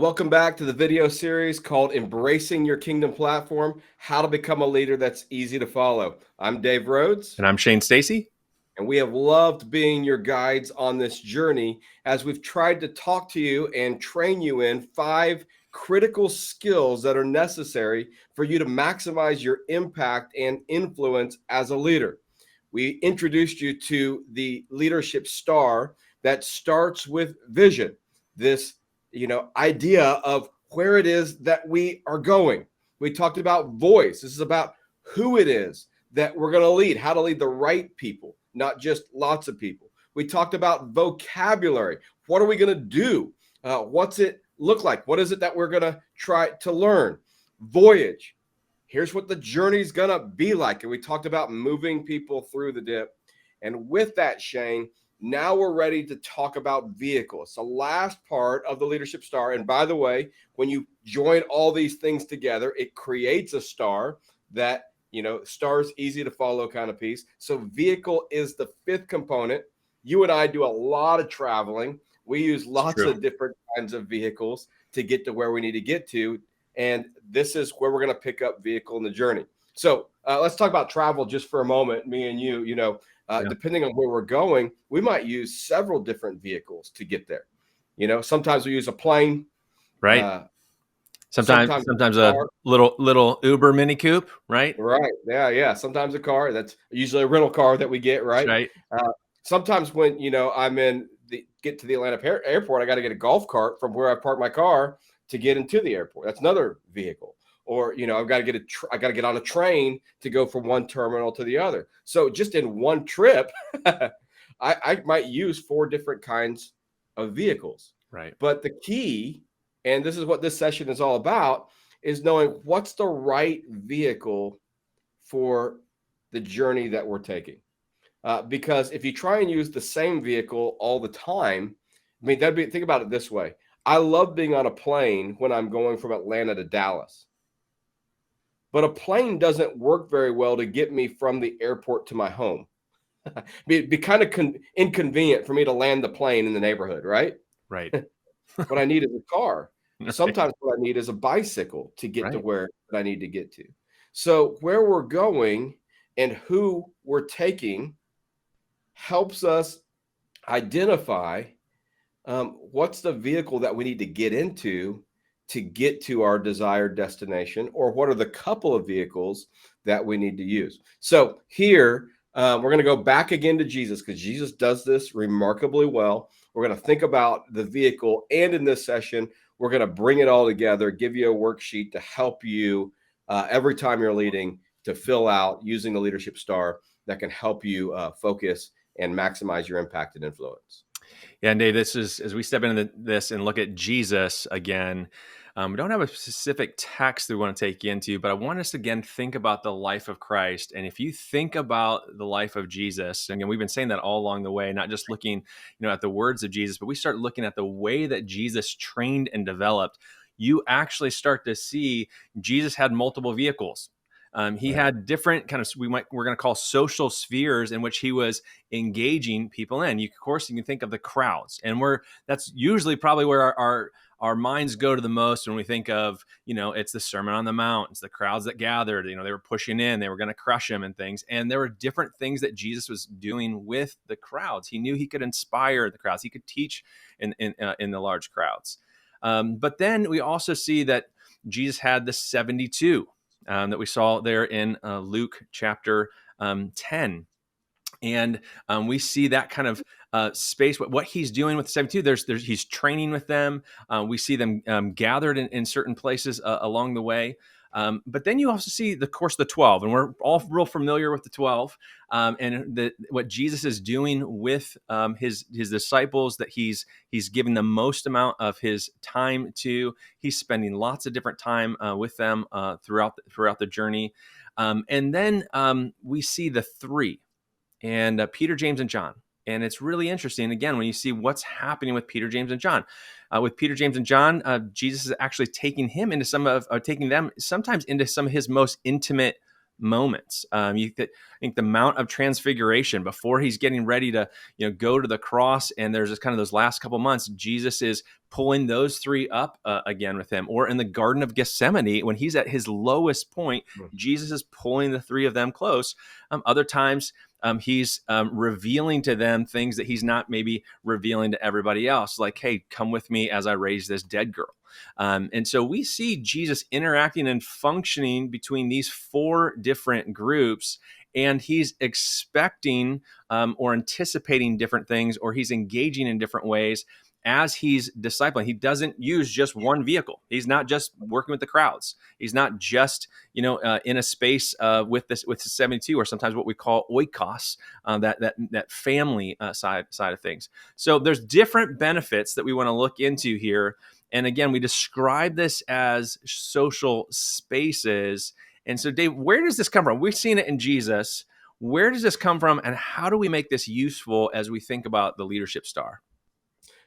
Welcome back to the video series called Embracing Your Kingdom Platform, How to Become a Leader That's Easy to Follow. I'm Dave Rhodes. And I'm Shane Stacey. And we have loved being your guides on this journey as we've tried to talk to you and train you in 5 critical skills that are necessary for you to maximize your impact and influence as a leader. We introduced you to the leadership star that starts with vision, this idea of where it is that we are going. We talked about voice. This is about who it is that we're going to lead, how to lead the right people, not just lots of people. We talked about vocabulary. What are we going to do? What's it look like? What is it that we're going to try to learn? Voyage. Here's what the journey's going to be like. And we talked about moving people through the dip. And with that, Shane, now we're ready to talk about vehicles. It's the last part of the leadership star. And by the way, when you join all these things together, it creates a star that, stars easy to follow kind of piece. So vehicle is the 5th component. You and I do a lot of traveling. We use lots of different kinds of vehicles to get to where we need to get to. And this is where we're going to pick up vehicle in the journey. So let's talk about travel just for a moment. Me and you, depending on where we're going, we might use several different vehicles to get there. Sometimes we use a plane. Right. Sometimes a little Uber Mini Coupe, right? Right. Yeah. Sometimes a car. That's usually a rental car that we get, right? Right. Sometimes when, I'm get to the Atlanta airport, I got to get a golf cart from where I park my car to get into the airport. That's another vehicle. Or, I've got to get on a train to go from one terminal to the other. So just in one trip, I might use 4 different kinds of vehicles. Right. But the key, and this is what this session is all about, is knowing what's the right vehicle for the journey that we're taking. Because if you try and use the same vehicle all the time, think about it this way. I love being on a plane when I'm going from Atlanta to Dallas. But a plane doesn't work very well to get me from the airport to my home. It'd be kind of inconvenient for me to land the plane in the neighborhood, right? Right. What I need is a car. Right. Sometimes what I need is a bicycle to get right. to where I need to get to. So where we're going and who we're taking helps us identify what's the vehicle that we need to get into to get to our desired destination, or what are the couple of vehicles that we need to use. So here, we're going to go back again to Jesus, because Jesus does this remarkably well. We're going to think about the vehicle, and in this session, we're going to bring it all together, give you a worksheet to help you every time you're leading to fill out using the leadership star that can help you focus and maximize your impact and influence. Yeah, and Dave, this is, as we step into this and look at Jesus again, we don't have a specific text that we want to take you into, but I want us to again think about the life of Christ. And if you think about the life of Jesus, and we've been saying that all along the way, not just looking, at the words of Jesus, but we start looking at the way that Jesus trained and developed, you actually start to see Jesus had multiple vehicles. He had different kind of, we're going to call social spheres in which he was engaging people in. Of course, you can think of the crowds, and that's usually probably where our minds go to the most when we think of, it's the Sermon on the Mount, it's the crowds that gathered, they were pushing in, they were going to crush him and things. And there were different things that Jesus was doing with the crowds. He knew he could inspire the crowds. He could teach in the large crowds. But then we also see that Jesus had the 72. That we saw there in Luke chapter 10. And we see that kind of space, what he's doing with the 72. He's training with them. We see them gathered in certain places along the way. But then you also see, of course, the 12, and we're all real familiar with the 12 and what Jesus is doing with his disciples, that he's giving the most amount of his time to. He's spending lots of different time with them throughout the journey. And then we see the 3, and Peter, James, and John. And it's really interesting, again, when you see what's happening with Peter, James, and John. With Peter, James, and John, Jesus is actually taking them sometimes into some of his most intimate moments. I think the Mount of Transfiguration, before he's getting ready to, go to the cross, and there's just kind of those last couple months, Jesus is pulling those three up again with him. Or in the Garden of Gethsemane, when he's at his lowest point, Jesus is pulling the three of them close. Other times, he's revealing to them things that he's not maybe revealing to everybody else, like, hey, come with me as I raise this dead girl. And so we see Jesus interacting and functioning between these four different groups, and he's expecting or anticipating different things, or he's engaging in different ways as he's discipling. He doesn't use just one vehicle. He's not just working with the crowds. He's not just in a space with the 72, or sometimes what we call oikos, that family side of things. So there's different benefits that we want to look into here. And again, we describe this as social spaces. And so, Dave, where does this come from? We've seen it in Jesus. Where does this come from, and how do we make this useful as we think about the leadership star?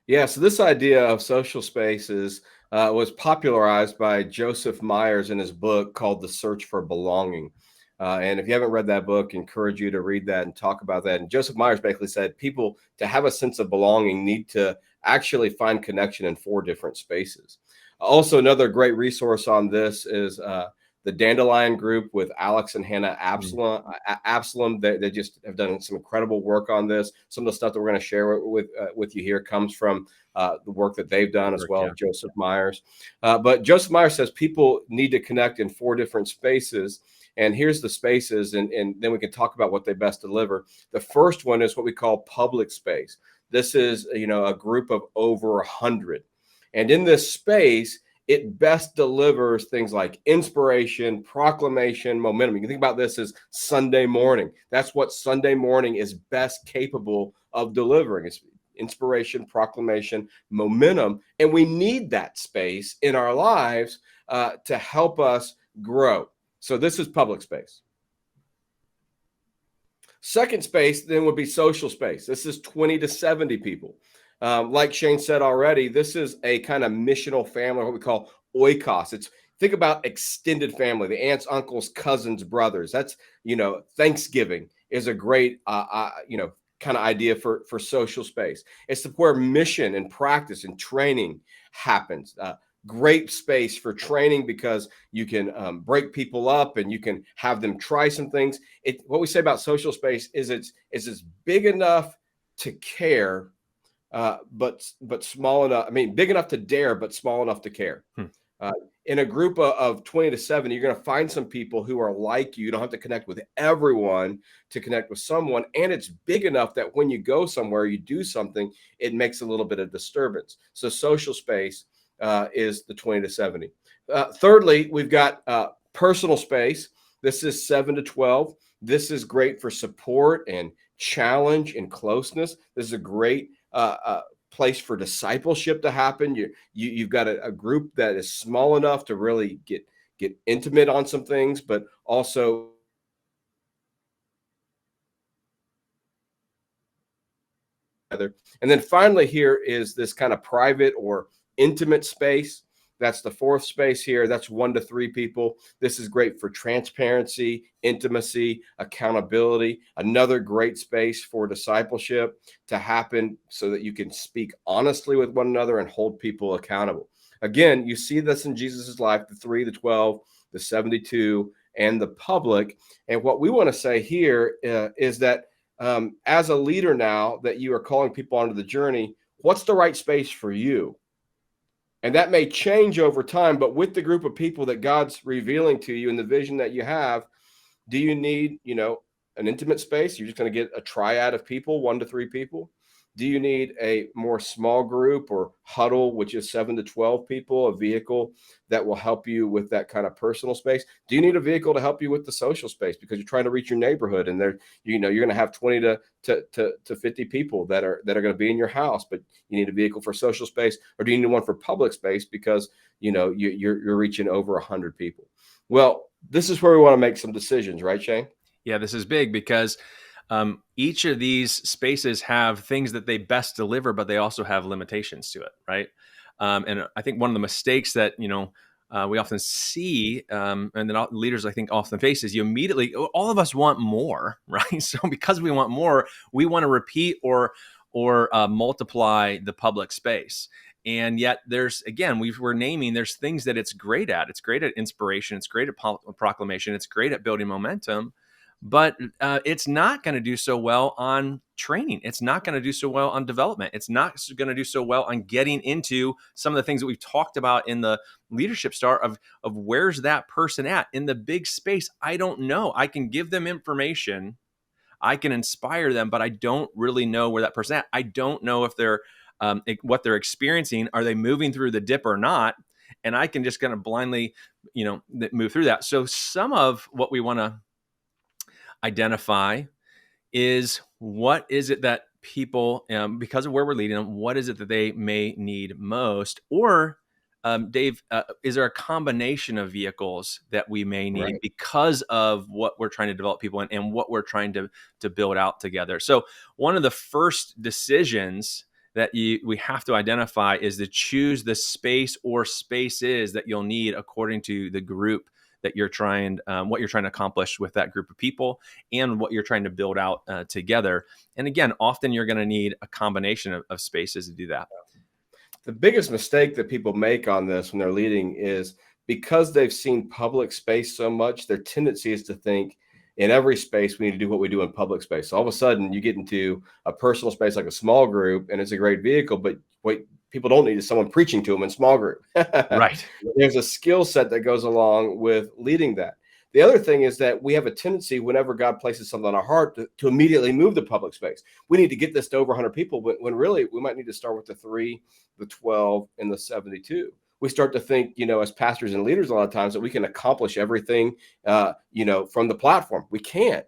Yeah, so this idea of social spaces was popularized by Joseph Myers in his book called The Search for Belonging. And if you haven't read that book, I encourage you to read that and talk about that. And Joseph Myers basically said people, to have a sense of belonging, need to actually find connection in four different spaces. Also, another great resource on this is the Dandelion Group with Alex and Hannah Absalom. They just have done some incredible work on this. Some of the stuff that we're going to share with you here comes from the work that they've done as well, Joseph Myers. But Joseph Myers says people need to connect in four different spaces. And here's the spaces, and then we can talk about what they best deliver. The first one is what we call public space. This is, a group of over 100. And in this space, it best delivers things like inspiration, proclamation, momentum. You can think about this as Sunday morning. That's what Sunday morning is best capable of delivering. It's inspiration, proclamation, momentum. And we need that space in our lives to help us grow. So this is public space. Second space then would be social space. This is 20 to 70 people. Like Shane said already, this is a kind of missional family, what we call oikos. Think about extended family, the aunts, uncles, cousins, brothers. That's, Thanksgiving is a great, kind of idea for social space. It's where mission and practice and training happens. Great space for training because you can break people up and you can have them try some things. What we say about social space is it's big enough to care, but small enough. I mean, big enough to dare, but small enough to care. In a group of 20 to 70, you're going to find some people who are like you. You don't have to connect with everyone to connect with someone. And it's big enough that when you go somewhere, you do something, it makes a little bit of disturbance. So social space is the 20 to 70. Thirdly, we've got personal space. This is 7 to 12. This is great for support and challenge and closeness. This is a great place for discipleship to happen. You've got a group that is small enough to really get intimate on some things, but also and then finally here is this kind of private or intimate space. That's the fourth space here. That's 1 to 3 people. This is great for transparency, intimacy, accountability. Another great space for discipleship to happen so that you can speak honestly with one another and hold people accountable. Again, you see this in Jesus's life, the 3, the 12, the 72, and the public. And what we want to say here is that as a leader now that you are calling people onto the journey, what's the right space for you? And that may change over time, but with the group of people that God's revealing to you and the vision that you have, do you need, an intimate space? You're just going to get a triad of people, 1 to 3 people. Do you need a more small group or huddle, which is 7 to 12 people, a vehicle that will help you with that kind of personal space? Do you need a vehicle to help you with the social space because you're trying to reach your neighborhood and you're going to have 20 to 50 people that are going to be in your house, but you need a vehicle for social space? Or do you need one for public space because you're reaching over 100 people? Well, this is where we want to make some decisions, right, Shane? Yeah, this is big because each of these spaces have things that they best deliver, but they also have limitations to it, right? And I think one of the mistakes that we often see, and then leaders, I think, often face is you immediately, all of us want more, right? So because we want more, we want to repeat or multiply the public space. And yet there's, again, we're naming, there's things that it's great at. It's great at inspiration. It's great at proclamation. It's great at building momentum. But it's not going to do so well on training. It's not going to do so well on development. It's not going to do so well on getting into some of the things that we've talked about in the leadership star of where's that person at in the big space. I don't know. I can give them information, I can inspire them, but I don't really know where that person at. I don't know if they're what they're experiencing. Are they moving through the dip or not? And I can just kind of blindly, move through that. So some of what we want to identify is what is it that people, because of where we're leading them, what is it that they may need most? Or, Dave, is there a combination of vehicles that we may need Right. because of what we're trying to develop people in and what we're trying to build out together? So one of the first decisions that we have to identify is to choose the space or spaces that you'll need according to the group that you're trying, what you're trying to accomplish with that group of people and what you're trying to build out together. And again, often you're going to need a combination of spaces to do that. The biggest mistake that people make on this when they're leading is because they've seen public space so much, their tendency is to think in every space we need to do what we do in public space. So all of a sudden you get into a personal space like a small group and it's a great vehicle, but what people don't need is someone preaching to them in small group. Right. There's a skill set that goes along with leading that. The other thing is that we have a tendency whenever God places something on our heart to immediately move the public space. We need to get this to over 100 people, but when really we might need to start with the 3, the 12, and the 72. We start to think, as pastors and leaders, a lot of times that we can accomplish everything, from the platform. We can't.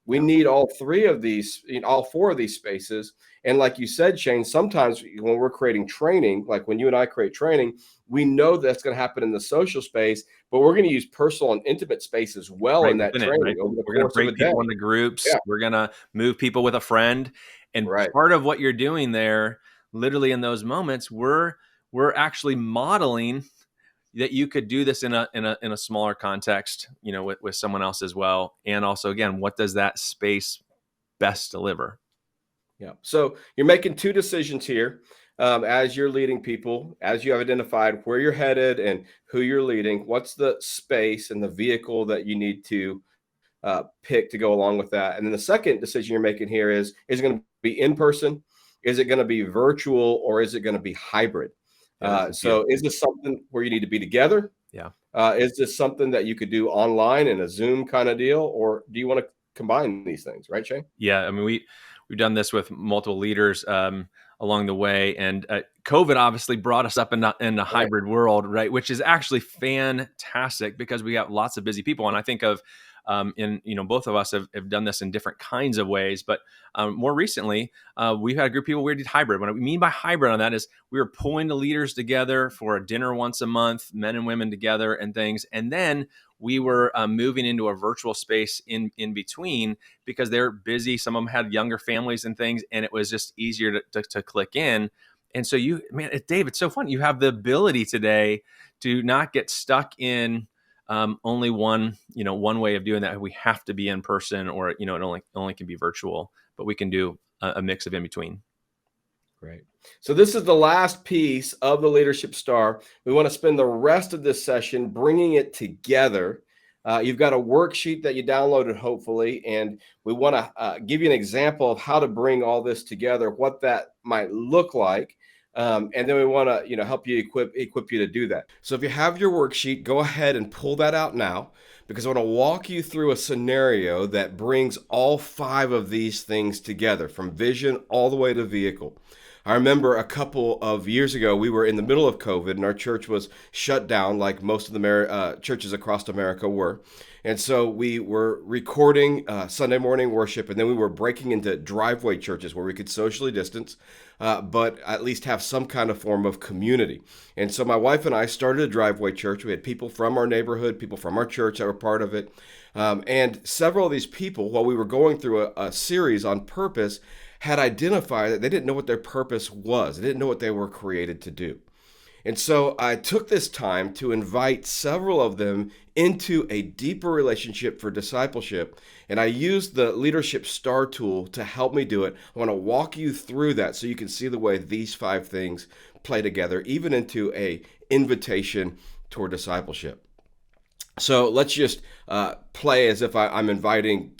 We need all 3 of these, all 4 of these spaces. And like you said, Shane, sometimes when we're creating training, like when you and I create training, we know that's going to happen in the social space, but we're going to use personal and intimate space as well Right in that within it, right? training over the We're going to course of a break day. people into groups. Yeah, We're going to move people with a friend. And right. part of what you're doing there, literally in those moments, we're actually modeling that you could do this in a smaller context, with someone else as well. And also, again, what does that space best deliver? Yeah. So you're making 2 decisions here as you're leading people, as you have identified where you're headed and who you're leading. What's the space and the vehicle that you need to pick to go along with that? And then the second decision you're making here is it going to be in person? Is it going to be virtual? Or is it going to be hybrid? Yeah, this is So beautiful. is this something where you need to be together? Yeah. Is this something that you could do online in a Zoom kind of deal? Or do you want to combine these things? Right, Shane? Yeah. I mean, we've done this with multiple leaders along the way, and COVID obviously brought us up in the Right. hybrid world, right? Which is actually fantastic because we got lots of busy people. And I think of both of us have done this in different kinds of ways, but more recently, we've had a group of people where we did hybrid. What I mean by hybrid on that is we were pulling the leaders together for a dinner once a month, men and women together and things. And then we were moving into a virtual space in between because they're busy. Some of them had younger families and things, and it was just easier to click in. And so Dave, it's so fun. You have the ability today to not get stuck in only one way of doing that. We have to be in person, or it only can be virtual, but we can do a mix of in between. Great. So this is the last piece of the leadership star. We want to spend the rest of this session bringing it together. You've got a worksheet that you downloaded, hopefully, and we want to give you an example of how to bring all this together, what that might look like. And then we want to, help you equip you to do that. So if you have your worksheet, go ahead and pull that out now, because I want to walk you through a scenario that brings all 5 of these things together, from vision all the way to vehicle. I remember a couple of years ago, we were in the middle of COVID and our church was shut down like most of the churches across America were. And so we were recording Sunday morning worship, and then we were breaking into driveway churches where we could socially distance, but at least have some kind of form of community. And so my wife and I started a driveway church. We had people from our neighborhood, people from our church that were part of it. And several of these people, while we were going through a series on purpose, had identified that they didn't know what their purpose was. They didn't know what they were created to do. And so I took this time to invite several of them into a deeper relationship for discipleship. And I used the Leadership Star tool to help me do it. I want to walk you through that so you can see the way these 5 things play together, even into a invitation toward discipleship. So let's just play as if I'm inviting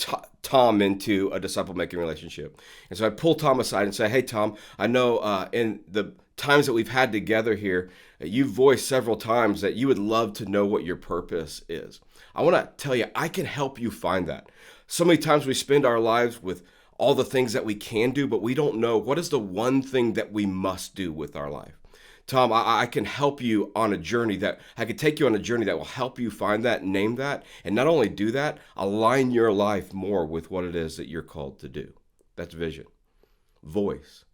Tom into a disciple making relationship. And so I pull Tom aside and say, hey, Tom, I know in the times that we've had together here, you've voiced several times that you would love to know what your purpose is. I want to tell you, I can help you find that. So many times we spend our lives with all the things that we can do, but we don't know what is the one thing that we must do with our life. Tom, I can help you on a journey that I can take you on a journey that will help you find that, name that, and not only do that, align your life more with what it is that you're called to do. That's vision. Voice.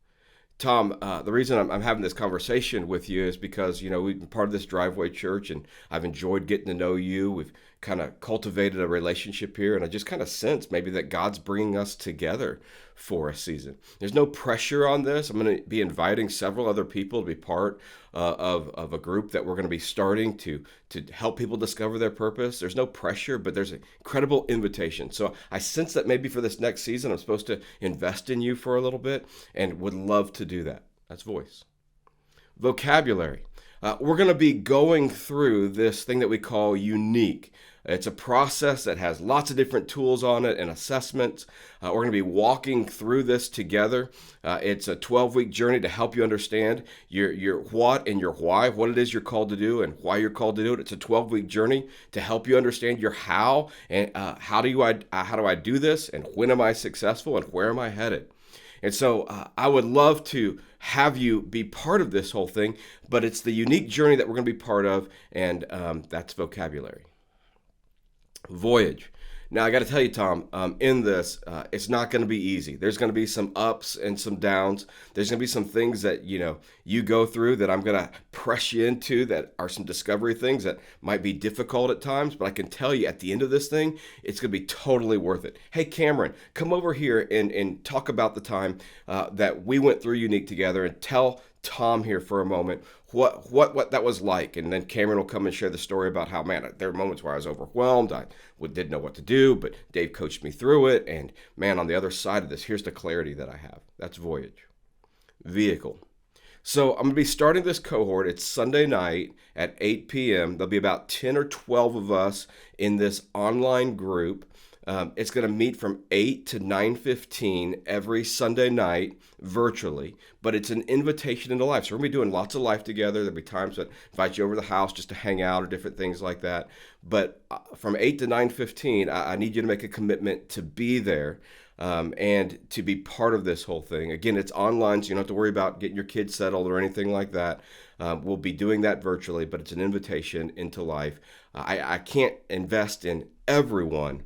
Tom, the reason I'm having this conversation with you is because, we've been part of this Driveway Church and I've enjoyed getting to know you. We've kind of cultivated a relationship here, and I just kind of sense maybe that God's bringing us together for a season. There's no pressure on this. I'm going to be inviting several other people to be part of a group that we're going to be starting to help people discover their purpose. There's no pressure, but there's an incredible invitation. So I sense that maybe for this next season, I'm supposed to invest in you for a little bit and would love to do that. That's voice. Vocabulary. We're going to be going through this thing that we call unique. It's a process that has lots of different tools on it and assessments. We're going to be walking through this together. It's a 12-week journey to help you understand your what and your why, what it is you're called to do and why you're called to do it. It's a 12-week journey to help you understand your how and how do I do this and when am I successful and where am I headed. And so I would love to have you be part of this whole thing, but it's the unique journey that we're going to be part of, and that's vocabulary. Voyage. Now, I got to tell you, Tom, in this, it's not going to be easy. There's going to be some ups and some downs. There's going to be some things that, you go through that I'm going to press you into that are some discovery things that might be difficult at times. But I can tell you at the end of this thing, it's going to be totally worth it. Hey, Cameron, come over here and talk about the time that we went through Unique together and tell Tom here for a moment what that was like. And then Cameron will come and share the story about how, man, there were moments where I was overwhelmed. I didn't know what to do, but Dave coached me through it. And man, on the other side of this, here's the clarity that I have. That's voyage. Vehicle. So I'm going to be starting this cohort. It's Sunday night at 8 p.m. There'll be about 10 or 12 of us in this online group. It's going to meet from 8 to 9:15 every Sunday night virtually, but it's an invitation into life. So we're going to be doing lots of life together. There'll be times that invite you over to the house just to hang out or different things like that. But from 8 to 9:15, I need you to make a commitment to be there. And to be part of this whole thing. Again, it's online, so you don't have to worry about getting your kids settled or anything like that. We'll be doing that virtually, but it's an invitation into life. I can't invest in everyone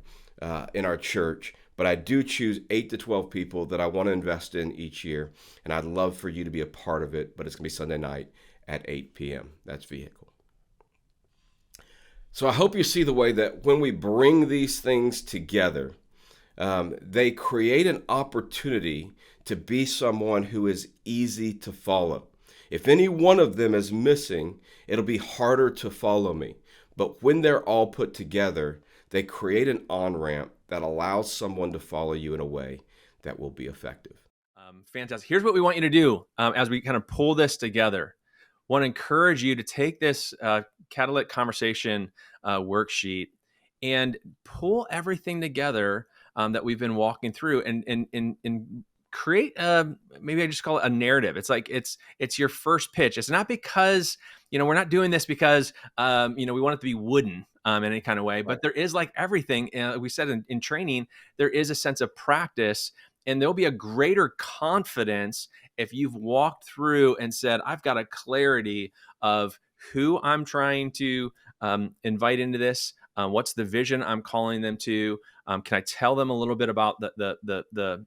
in our church, but I do choose 8 to 12 people that I want to invest in each year, and I'd love for you to be a part of it, but it's going to be Sunday night at 8 p.m. That's vehicle. So I hope you see the way that when we bring these things together, they create an opportunity to be someone who is easy to follow. If any one of them is missing, it'll be harder to follow me. But when they're all put together, they create an on-ramp that allows someone to follow you in a way that will be effective. Fantastic. Here's what we want you to do as we kind of pull this together. Want to encourage you to take this Catalytic Conversation worksheet and pull everything together that we've been walking through and create maybe I just call it a narrative. It's like it's your first pitch. It's not because we're not doing this because we want it to be wooden in any kind of way, but there is, like everything we said in training, there is a sense of practice, and there'll be a greater confidence if you've walked through and said, I've got a clarity of who I'm trying to invite into this. What's the vision I'm calling them to? Can I tell them a little bit about the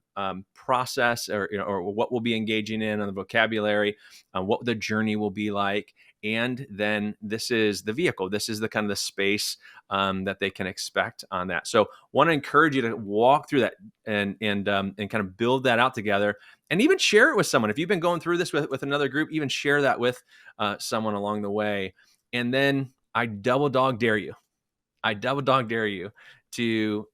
process, or or what we'll be engaging in on the vocabulary, what the journey will be like, and then this is the vehicle. This is the kind of the space that they can expect on that. So, want to encourage you to walk through that and kind of build that out together, and even share it with someone. If you've been going through this with another group, even share that with someone along the way. And then I double dog dare you. I double dog dare you to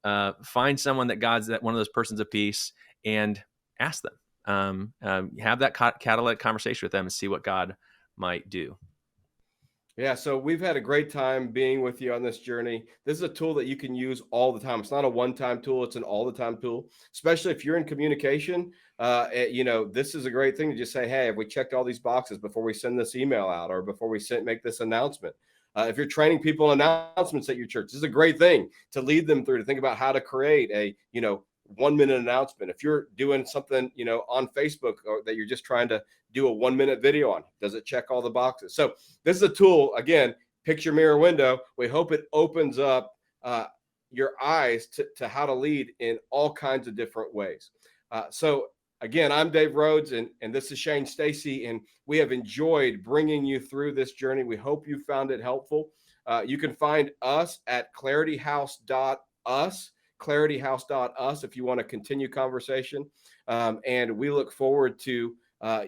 find someone that God's that one of those persons of peace, and ask them. Have that catalytic conversation with them and see what God might do. Yeah, so we've had a great time being with you on this journey. This is a tool that you can use all the time. It's not a one-time tool; it's an all-the-time tool. Especially if you're in communication, this is a great thing to just say, "Hey, have we checked all these boxes before we send this email out, or before we make this announcement?" If you're training people on announcements at your church, this is a great thing to lead them through, to think about how to create a 1-minute announcement. If you're doing something on Facebook, or that you're just trying to do a 1-minute video on, does it check all the boxes? So this is a tool. Again, picture mirror window. We hope it opens up your eyes to how to lead in all kinds of different ways. So again, I'm Dave Rhodes, and this is Shane Stacey, and we have enjoyed bringing you through this journey. We hope you found it helpful. You can find us at clarityhouse.us, clarityhouse.us, if you want to continue conversation. And we look forward to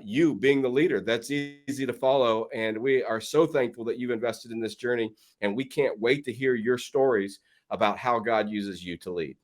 you being the leader that's easy to follow. And we are so thankful that you've invested in this journey. And we can't wait to hear your stories about how God uses you to lead.